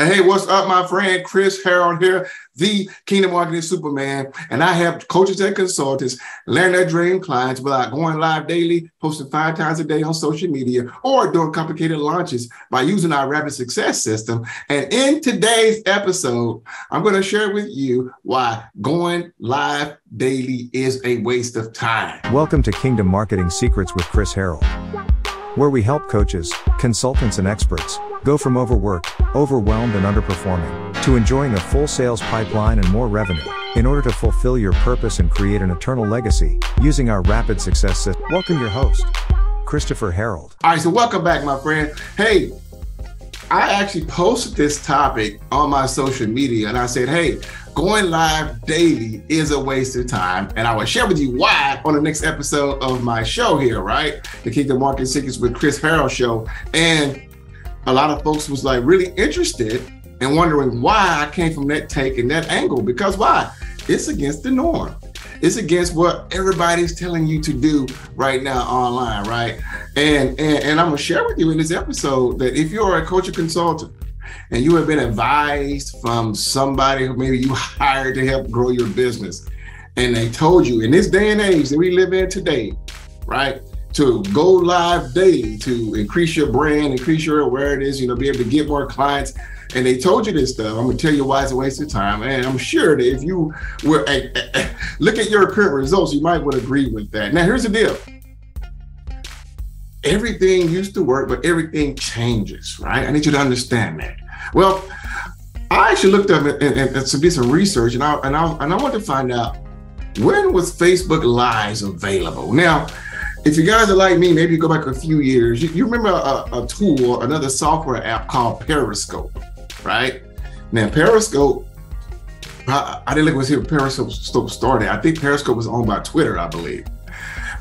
Hey, what's up, my friend? Chris Harold here, the Kingdom Marketing Superman. And I have coaches and consultants land their dream clients without going live daily, posting 5 times a day on social media, or doing complicated launches by using our rapid success system. And in today's episode, I'm going to share with you why going live daily is a waste of time. Welcome to Kingdom Marketing Secrets with Chris Harold, where we help coaches, consultants, and experts go from overworked, overwhelmed, and underperforming to enjoying a full sales pipeline and more revenue in order to fulfill your purpose and create an eternal legacy using our rapid success system. Welcome your host, Christopher Harold. All right, so welcome back, my friend. Hey, I actually posted this topic on my social media and I said, hey, going live daily is a waste of time. And I will share with you why on the next episode of my show here, right? The Kingdom Marketing Secrets with Chris Harold show. And a lot of folks was like really interested and wondering why I came from that take and that angle. Because why? It's against the norm. It's against what everybody's telling you to do right now online, right? And I'm gonna share with you in this episode that if you're a coach or consultant and you have been advised from somebody who maybe you hired to help grow your business, and they told you in this day and age that we live in today, right, to go live daily, to increase your brand, increase your awareness, be able to get more clients. And they told you this stuff. I'm gonna tell you why it's a waste of time. And I'm sure that if you were look at your current results, you might would agree with that. Now, here's the deal. Everything used to work, but everything changes, right? I need you to understand that. Well, I actually looked up and did some research, and I wanted to find out, when was Facebook Lives available? Now, if you guys are like me, maybe you go back a few years, you remember a tool, another software app called Periscope, right? Now, Periscope, I didn't look when Periscope started. I think Periscope was owned by Twitter, I believe.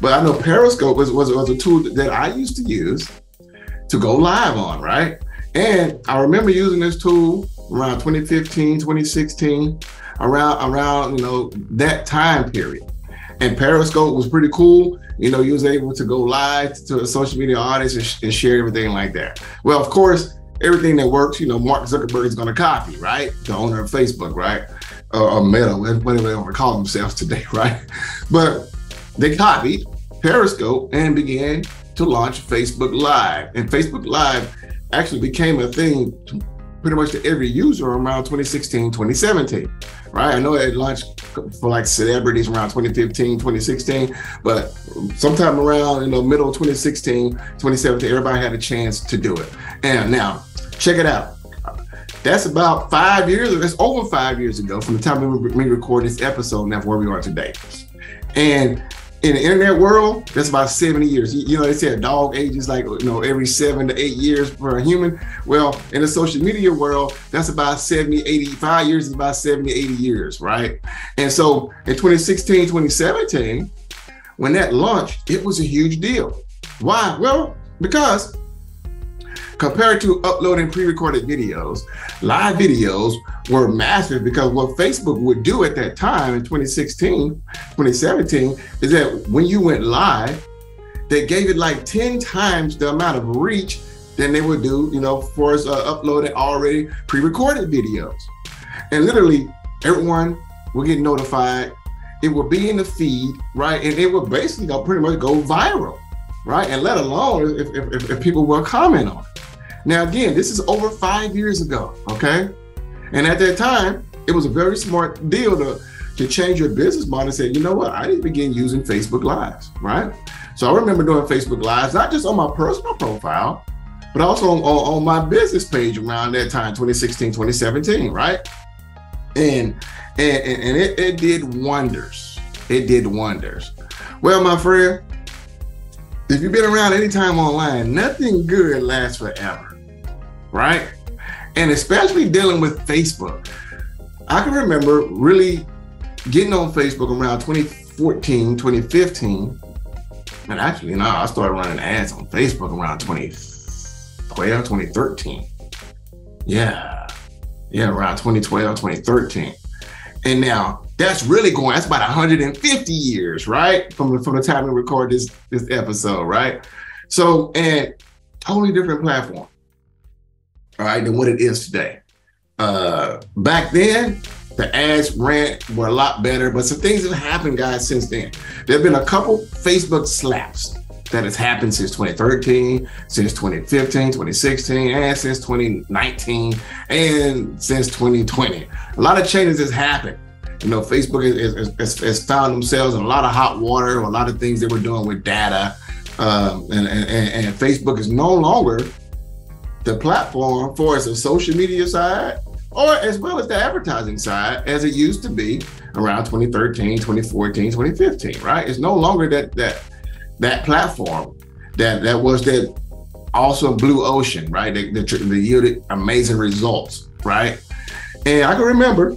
But I know Periscope was a tool that I used to use to go live on, right? And I remember using this tool around 2015, 2016, around that time period. And Periscope was pretty cool. You was able to go live to a social media audience and share everything like that. Well, of course, everything that works, Mark Zuckerberg is going to copy, right? The owner of Facebook, right? Or Meta, whatever they want to call themselves today, right? But they copied Periscope and began to launch Facebook Live. And Facebook Live actually became a thing pretty much to every user around 2016, 2017, right? I know it launched for like celebrities around 2015, 2016, but sometime around middle of 2016, 2017, everybody had a chance to do it. And now, check it out. That's about 5 years, that's over 5 years ago from the time we record this episode, and that's where we are today. And in the internet world, that's about 70 years. They say a dog ages like, every 7 to 8 years for a human. Well, in the social media world, that's about 70, 85 years is about 70, 80 years, right? And so in 2016, 2017, when that launched, it was a huge deal. Why? Well, because compared to uploading pre-recorded videos, live videos were massive, because what Facebook would do at that time in 2016, 2017, is that when you went live, they gave it like 10 times the amount of reach than they would do, for us uploading already pre-recorded videos. And literally everyone will get notified. It will be in the feed, right? And it will basically pretty much go viral, right? And let alone if people will comment on it. Now, again, this is over 5 years ago, okay? And at that time, it was a very smart deal to change your business model and say, you know what, I need to begin using Facebook Lives, right? So I remember doing Facebook Lives, not just on my personal profile, but also on my business page around that time, 2016, 2017, right? And it did wonders. It did wonders. Well, my friend, if you've been around any time online, nothing good lasts forever, right? And especially dealing with Facebook. I can remember really getting on Facebook around 2014, 2015. And actually, I started running ads on Facebook around 2012, 2013. Yeah, around 2012, 2013. And now that's about 150 years, right? From the time we record this episode, right? So, and totally different platform, all right, than what it is today. back then, the ads were a lot better, but some things have happened, guys, since then. There have been a couple Facebook slaps that has happened since 2013, since 2015, 2016, and since 2019, and since 2020. A lot of changes has happened. You know, Facebook has found themselves in a lot of hot water, a lot of things they were doing with data, and Facebook is no longer the platform for as a social media side, or as well as the advertising side, as it used to be around 2013, 2014, 2015, right? It's no longer that platform that was that awesome blue ocean, right? That yielded amazing results, right? And I can remember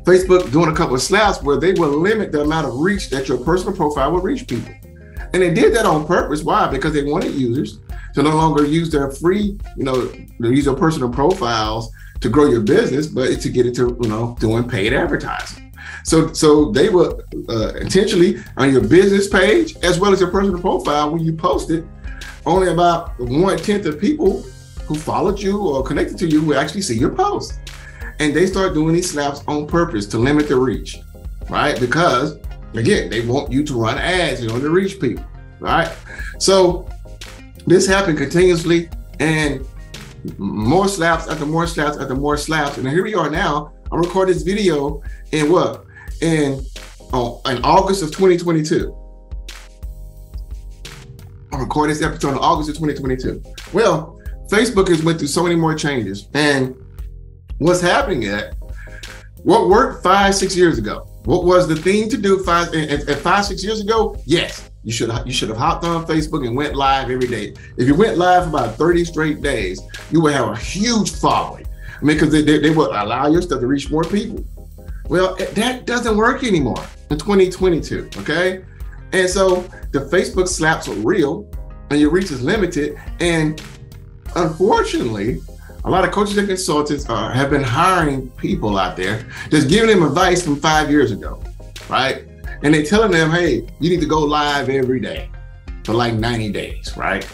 Facebook doing a couple of slaps where they would limit the amount of reach that your personal profile would reach people. And they did that on purpose. Why? Because they wanted users to no longer use their free, use their personal profiles to grow your business, but to get into, doing paid advertising. So they would intentionally on your business page, as well as your personal profile, when you post it, only about 1/10 of people who followed you or connected to you will actually see your post. And they start doing these slaps on purpose to limit the reach, right? Because again, they want you to run ads in order to reach people, right? So this happened continuously, and more slaps after more slaps after more slaps. And here we are now. I'm recording this video in what? In August of 2022. I'm recording this episode in August of 2022. Well, Facebook has went through so many more changes. And what's happening what worked 5-6 years ago? What was the thing to do 5-6 years ago? Yes, you should have hopped on Facebook and went live every day. If you went live for about 30 straight days, you would have a huge following. I mean, because they would allow your stuff to reach more people. Well, that doesn't work anymore in 2022, okay? And so the Facebook slaps are real and your reach is limited. And unfortunately, a lot of coaches and consultants have been hiring people out there, just giving them advice from 5 years ago, right? And they're telling them, hey, you need to go live every day for like 90 days, right?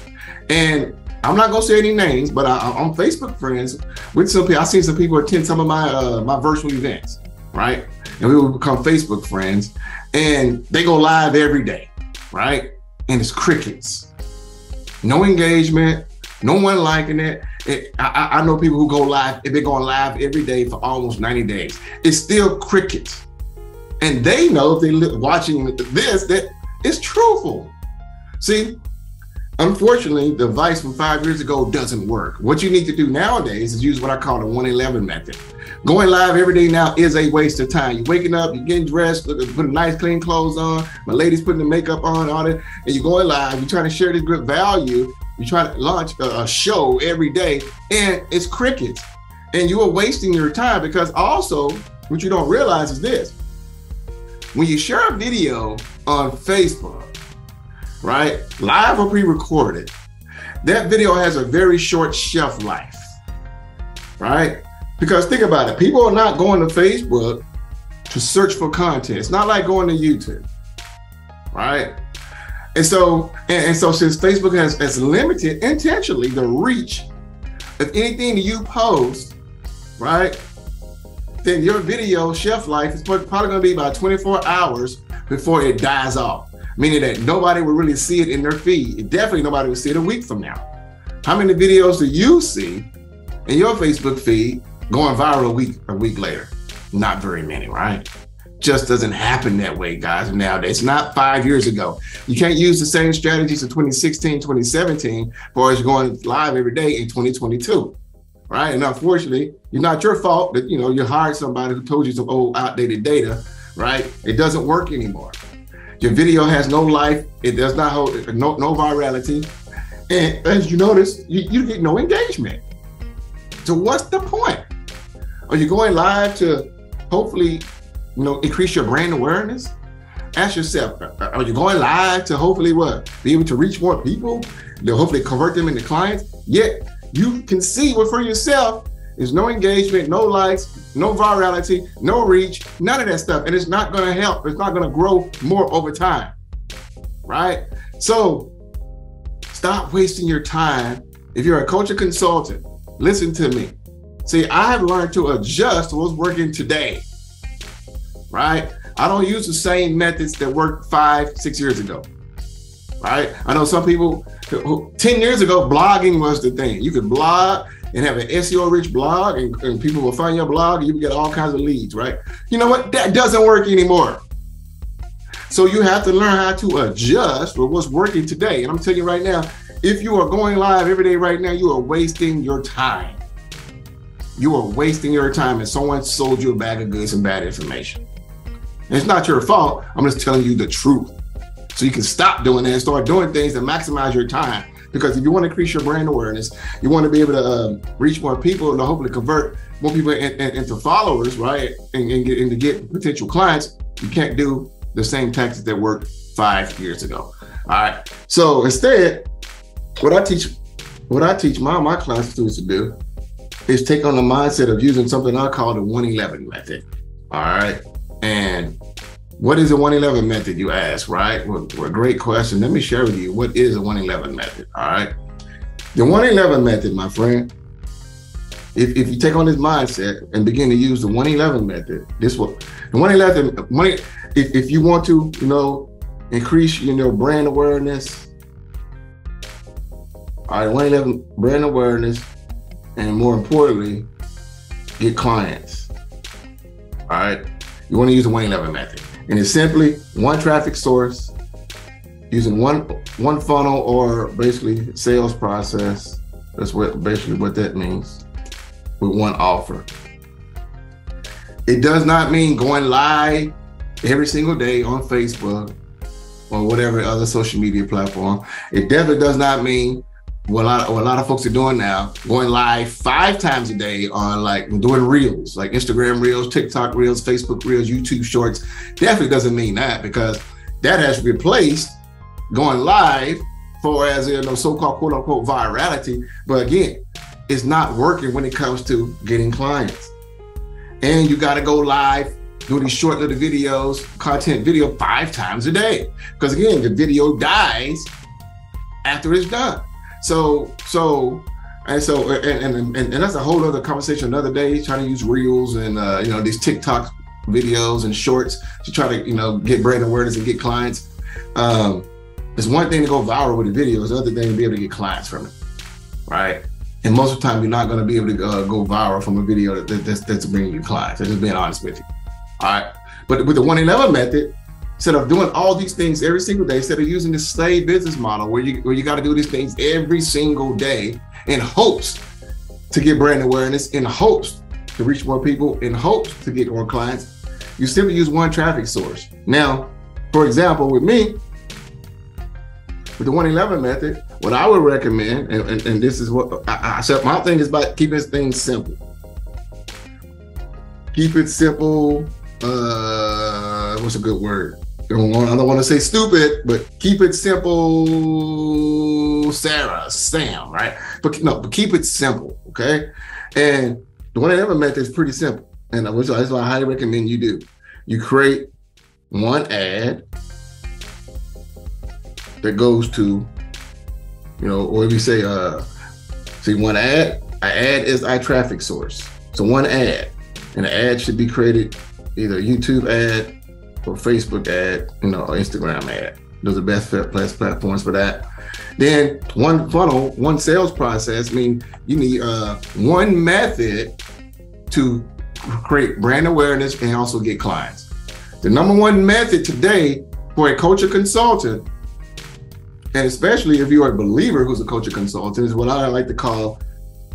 And I'm not gonna say any names, but I'm Facebook friends with some people. I've seen some people attend some of my virtual events, right? And we will become Facebook friends, and they go live every day, right? And it's crickets, no engagement, no one liking it. I know people who go live, if they're going live every day for almost 90 days, it's still crickets. And they know if they're watching this, that it's truthful. See, unfortunately, the advice from 5 years ago doesn't work. What you need to do nowadays is use what I call the 111 method. Going live every day now is a waste of time. You're waking up, you're getting dressed, putting nice, clean clothes on. My lady's putting the makeup on, all that, and you're going live. You're trying to share this good value. You're trying to launch a show every day, and it's crickets. And you are wasting your time, because also what you don't realize is this. When you share a video on Facebook, right, live or pre-recorded, that video has a very short shelf life, right? Because think about it, people are not going to Facebook to search for content. It's not like going to YouTube, right? And so since Facebook has limited intentionally the reach of anything that you post, right, then your video shelf life is probably gonna be about 24 hours before it dies off, meaning that nobody will really see it in their feed. Definitely nobody will see it a week from now. How many videos do you see in your Facebook feed going viral a week later? Not very many, right? Just doesn't happen that way, guys, nowadays. It's not 5 years ago. You can't use the same strategies of 2016, 2017 for as going live every day in 2022, right? And unfortunately, it's not your fault that you hired somebody who told you some old outdated data, right? It doesn't work anymore. Your video has no life. It does not hold no virality. And as you notice, you get no engagement. So what's the point? Are you going live to hopefully increase your brand awareness? Ask yourself, are you going live to hopefully be able to reach more people, to hopefully convert them into clients? Yet you can see for yourself, there's no engagement, no likes, no virality, no reach, none of that stuff. And it's not gonna help. It's not gonna grow more over time, right? So stop wasting your time. If you're a coach or consultant, listen to me. See, I have learned to adjust to what's working today, right? I don't use the same methods that worked 5, 6 years ago, right? I know some people, 10 years ago, blogging was the thing. You could blog and have an SEO-rich blog, and people will find your blog, and you can get all kinds of leads, right? You know what? That doesn't work anymore. So you have to learn how to adjust with what's working today. And I'm telling you right now, if you are going live every day right now, you are wasting your time. You are wasting your time, and someone sold you a bag of goods and bad information. And it's not your fault. I'm just telling you the truth. So you can stop doing that and start doing things that maximize your time. Because if you want to increase your brand awareness, you want to be able to reach more people and to hopefully convert more people into followers, right? And to get potential clients, you can't do the same tactics that worked 5 years ago. All right. So instead, what I teach my class students to do is take on the mindset of using something I call the 111 method. All right. And what is the 111 method, you ask, right? Well, a great question. Let me share with you what is the 111 method. All right. The 111 method, my friend, if you take on this mindset and begin to use the 111 method, this will, the 111, if you want to, increase your brand awareness, all right, 111 brand awareness, and more importantly, get clients. All right, you want to use the 111 method, and it's simply one traffic source using one funnel, or basically sales process. That's basically what that means, with one offer. It does not mean going live every single day on Facebook or whatever other social media platform. It definitely does not mean what a lot of folks are doing now, going live 5 times a day on doing reels, like Instagram reels, TikTok reels, Facebook reels, YouTube shorts. Definitely doesn't mean that, because that has replaced going live for, as so-called quote unquote virality. But again, it's not working when it comes to getting clients. And you got to go live, do these short little videos, content video 5 times a day. Because again, the video dies after it's done. So that's a whole other conversation another day, trying to use reels and these TikTok videos and shorts to try to get brand awareness and get clients. It's one thing to go viral with a video, it's another thing to be able to get clients from it, right? And most of the time, you're not going to be able to go viral from a video that's bringing you clients. I'm just being honest with you. All right. But with the 111 method, instead of doing all these things every single day, instead of using this slave business model where you got to do these things every single day in hopes to get brand awareness, in hopes to reach more people, in hopes to get more clients, you simply use one traffic source. Now, for example, with me, with the 111 method, what I would recommend, and this is what I said, my thing is about keeping things simple. Keep it simple. What's a good word? I don't want to say stupid, but keep it simple, Sam, right? But keep it simple, okay? And the 111 method is pretty simple, and that's what I highly recommend you do. You create one ad that goes to, or if you say, one ad, an ad is our traffic source. So one ad, and the ad should be created either a YouTube ad or Facebook ad, or Instagram ad. Those are the best platforms for that. Then one funnel, one sales process, means you need one method to create brand awareness and also get clients. The number one method today for a coach or consultant, and especially if you're a believer who's a coach or consultant, is what I like to call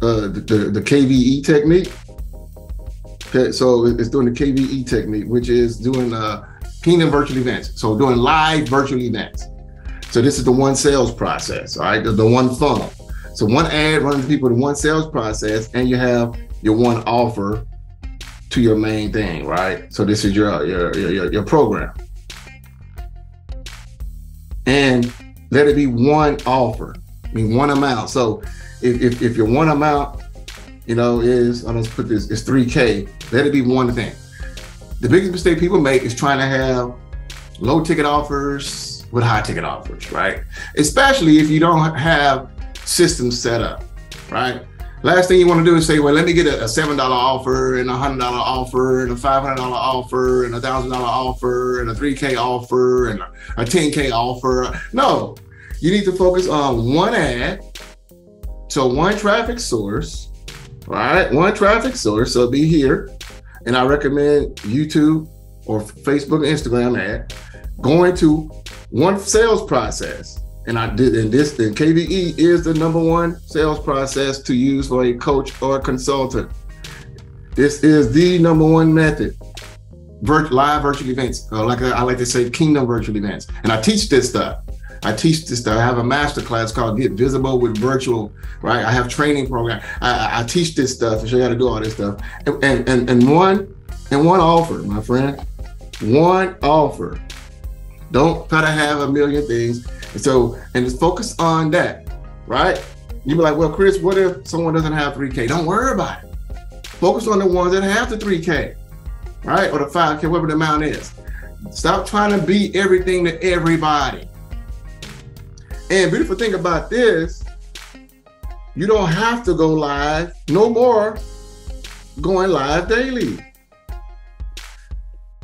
the KVE technique. Okay, so it's doing the KVE technique, which is doing Kingdom virtual events. So doing live virtual events. So this is the one sales process, all right? The one funnel. So one ad runs people to one sales process, and you have your one offer to your main thing, right? So this is your program. And let it be one offer, one amount. So if your one amount, is, let's put this, is 3K, let it be one thing. The biggest mistake people make is trying to have low ticket offers with high ticket offers, right? Especially if you don't have systems set up, right? Last thing you want to do is say, well, let me get a $7 offer and a $100 offer and a $500 offer and a $1,000 offer and a $3K offer and a $10K offer. No, you need to focus on one ad. So one traffic source, right? One traffic source. So be here. And I recommend YouTube or Facebook and Instagram ad going to one sales process. And KVE is the #1 sales process to use for a coach or a consultant. This is the #1 method. Live virtual events, like I like to say, Kingdom virtual events. And I teach this stuff. I have a master class called Get Visible with Virtual, right? I have training program. I teach this stuff and show you how to do all this stuff. And one offer, my friend, one offer. Don't try to have a million things. And just focus on that, right? You be like, well, Chris, what if someone doesn't have 3K? Don't worry about it. Focus on the ones that have the 3K, right? Or the 5K, whatever the amount is. Stop trying to be everything to everybody. And beautiful thing about this, you don't have to go live no more going live daily.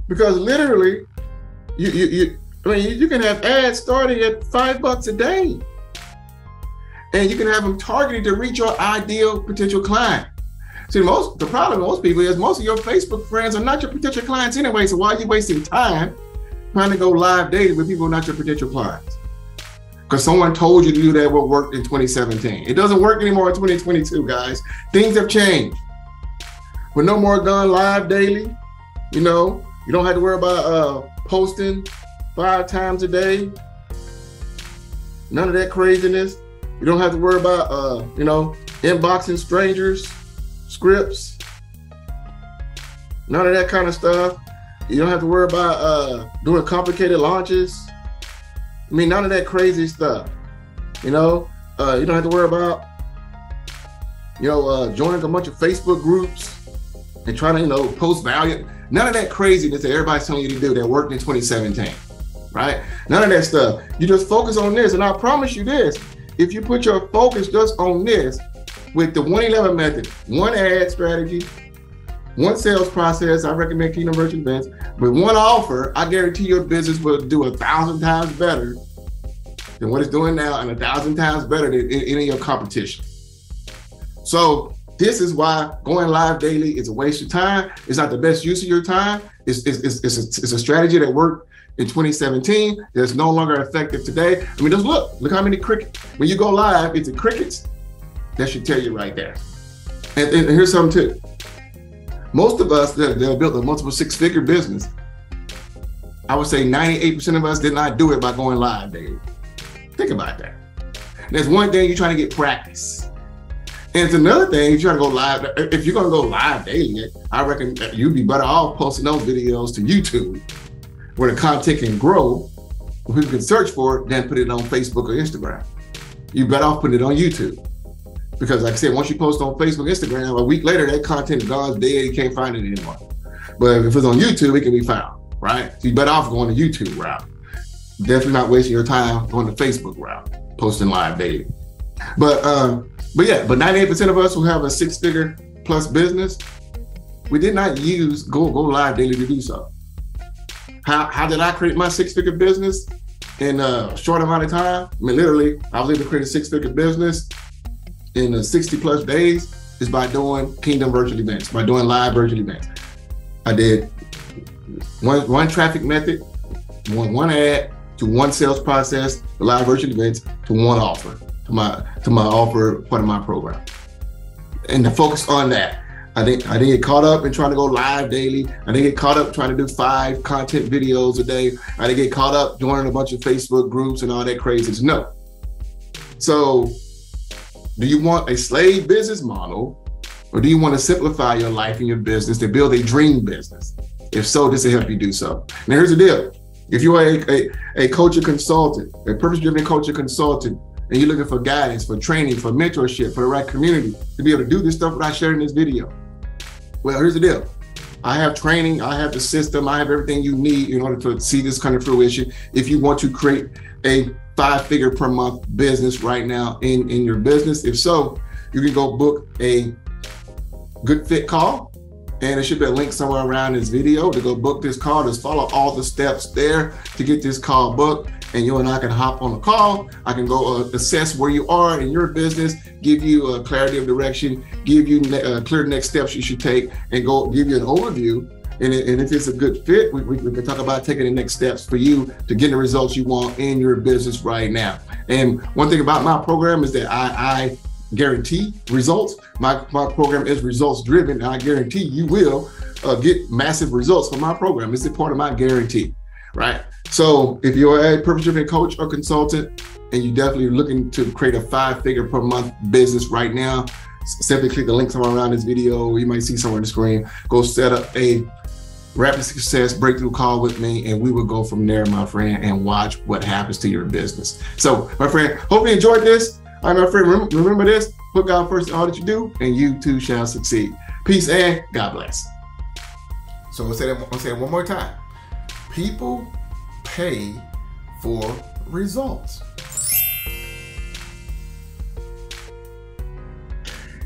Because literally, you can have ads starting at $5 a day. And you can have them targeted to reach your ideal potential client. See, the problem with most people is most of your Facebook friends are not your potential clients anyway. So why are you wasting time trying to go live daily with people who are not your potential clients? Because someone told you to do that what worked in 2017. It doesn't work anymore in 2022, guys. Things have changed. We're no more going live daily. You don't have to worry about posting 5 times a day. None of that craziness. You don't have to worry about, inboxing strangers, scripts. None of that kind of stuff. You don't have to worry about doing complicated launches. None of that crazy stuff. You don't have to worry about, joining a bunch of Facebook groups and trying to, post value. None of that craziness that everybody's telling you to do that worked in 2017, right? None of that stuff. You just focus on this. And I promise you this, if you put your focus just on this with the 111 method, one ad strategy, one sales process, I recommend Kingdom Virtual Events, with one offer, I guarantee your business will do 1,000 times better than what it's doing now and 1,000 times better than any of your competition. So this is why going live daily is a waste of time. It's not the best use of your time. It's a strategy that worked in 2017 that's no longer effective today. Just look how many crickets. When you go live, it's the crickets that should tell you right there. And here's something too. Most of us that have built a multiple 6-figure business, I would say 98% of us did not do it by going live daily. Think about that. There's one thing, you're trying to get practice. And it's another thing, if you're trying to go live, if you're gonna go live daily, I reckon you'd be better off posting those videos to YouTube where the content can grow, where people can search for it, than put it on Facebook or Instagram. You're better off putting it on YouTube. Because like I said, once you post on Facebook, Instagram, a week later, that content is gone, dead, you can't find it anymore. But if it's on YouTube, it can be found, right? So you're better off going the YouTube route. Definitely not wasting your time going the Facebook route, posting live daily. But 98% of us who have a 6-figure plus business, we did not go live daily to do so. How did I create my 6-figure business in a short amount of time? Literally, I was able to create a 6-figure business in 60 plus days is by doing Kingdom virtual events, by doing live virtual events. I did one traffic method, one ad to one sales process, the live virtual events to one offer, to my offer part of my program. And to focus on that. I didn't get caught up in trying to go live daily. I didn't get caught up trying to do 5 content videos a day. I didn't get caught up joining a bunch of Facebook groups and all that craziness. No. So, do you want a slave business model, or do you want to simplify your life and your business to build a dream business? If so, this will help you do so. Now, here's the deal. If you are a coach or consultant, a purpose-driven coach or consultant, and you're looking for guidance, for training, for mentorship, for the right community to be able to do this stuff that I shared in this video, well, here's the deal. I have training, I have the system, I have everything you need in order to see this kind of fruition. If you want to create a 5-figure per month business right now in your business, if so, you can go book a good fit call. And there should be a link somewhere around this video to go book this call. Just follow all the steps there to get this call booked. And you and I can hop on a call. I can go assess where you are in your business, give you a clarity of direction, give you clear next steps you should take, and go give you an overview. And if it's a good fit, we can talk about taking the next steps for you to get the results you want in your business right now. And one thing about my program is that I guarantee results. My program is results driven, and I guarantee you will get massive results from my program. It's a part of my guarantee, right? So if you're a purpose-driven coach or consultant, and you're definitely looking to create a 5-figure per month business right now, simply click the link somewhere around this video. You might see somewhere on the screen. Go set up a rapid success breakthrough call with me, and we will go from there, my friend, and watch what happens to your business. So, my friend, hope you enjoyed this. All right, my friend, remember this: put God first in all that you do, and you too shall succeed. Peace and God bless. So I'll say it one more time. People pay for results.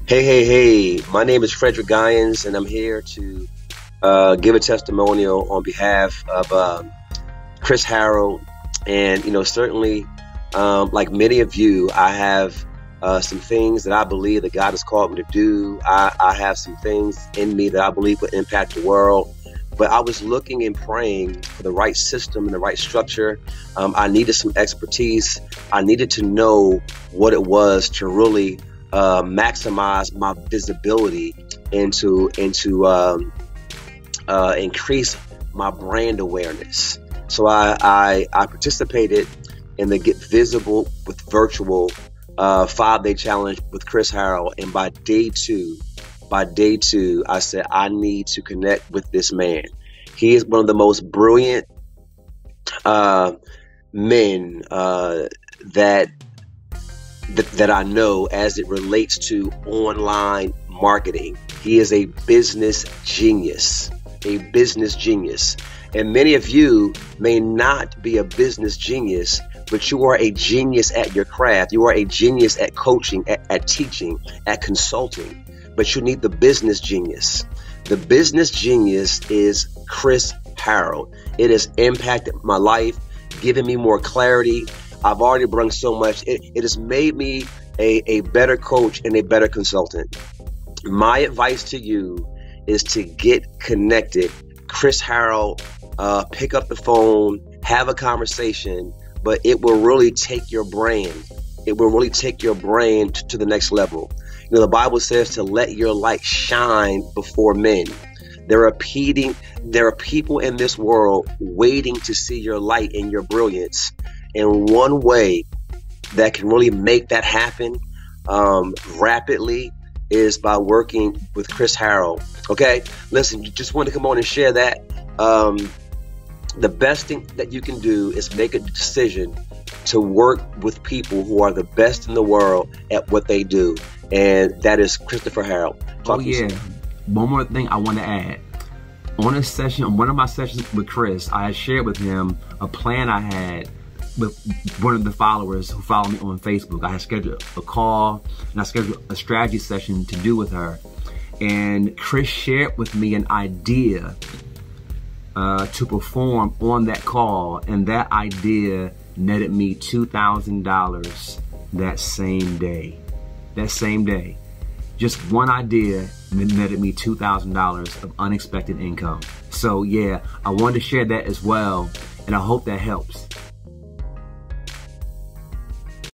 Hey, my name is Frederick Gyens, and I'm here to give a testimonial on behalf of Chris Harold. And, certainly, like many of you, I have some things that I believe that God has called me to do. I have some things in me that I believe will impact the world. But I was looking and praying for the right system and the right structure. I needed some expertise. I needed to know what it was to really maximize my visibility and to increase my brand awareness. So I participated in the Get Visible with Virtual 5-day challenge with Chris Harold. And by day two, I said, I need to connect with this man. He is one of the most brilliant men that I know as it relates to online marketing. He is a business genius, And many of you may not be a business genius, but you are a genius at your craft. You are a genius at coaching, at teaching, at consulting. But you need the business genius. The business genius is Chris Harold. It has impacted my life, given me more clarity. I've already brought so much. It has made me a better coach and a better consultant. My advice to you is to get connected. Chris Harold, pick up the phone, have a conversation, but it will really take your brand. It will really take your brand to the next level. The Bible says to let your light shine before men. There are people in this world waiting to see your light and your brilliance. And one way that can really make that happen rapidly is by working with Chris Harold. Okay, listen, just wanted to come on and share that. The best thing that you can do is make a decision to work with people who are the best in the world at what they do. And that is Christopher Harold. One more thing I want to add. On one of my sessions with Chris, I had shared with him a plan I had with one of the followers who follow me on Facebook. I had scheduled a call and I scheduled a strategy session to do with her. And Chris shared with me an idea to perform on that call, and that idea netted me $2,000 that same day. Just one idea netted me $2,000 of unexpected income. So yeah, I wanted to share that as well, and I hope that helps.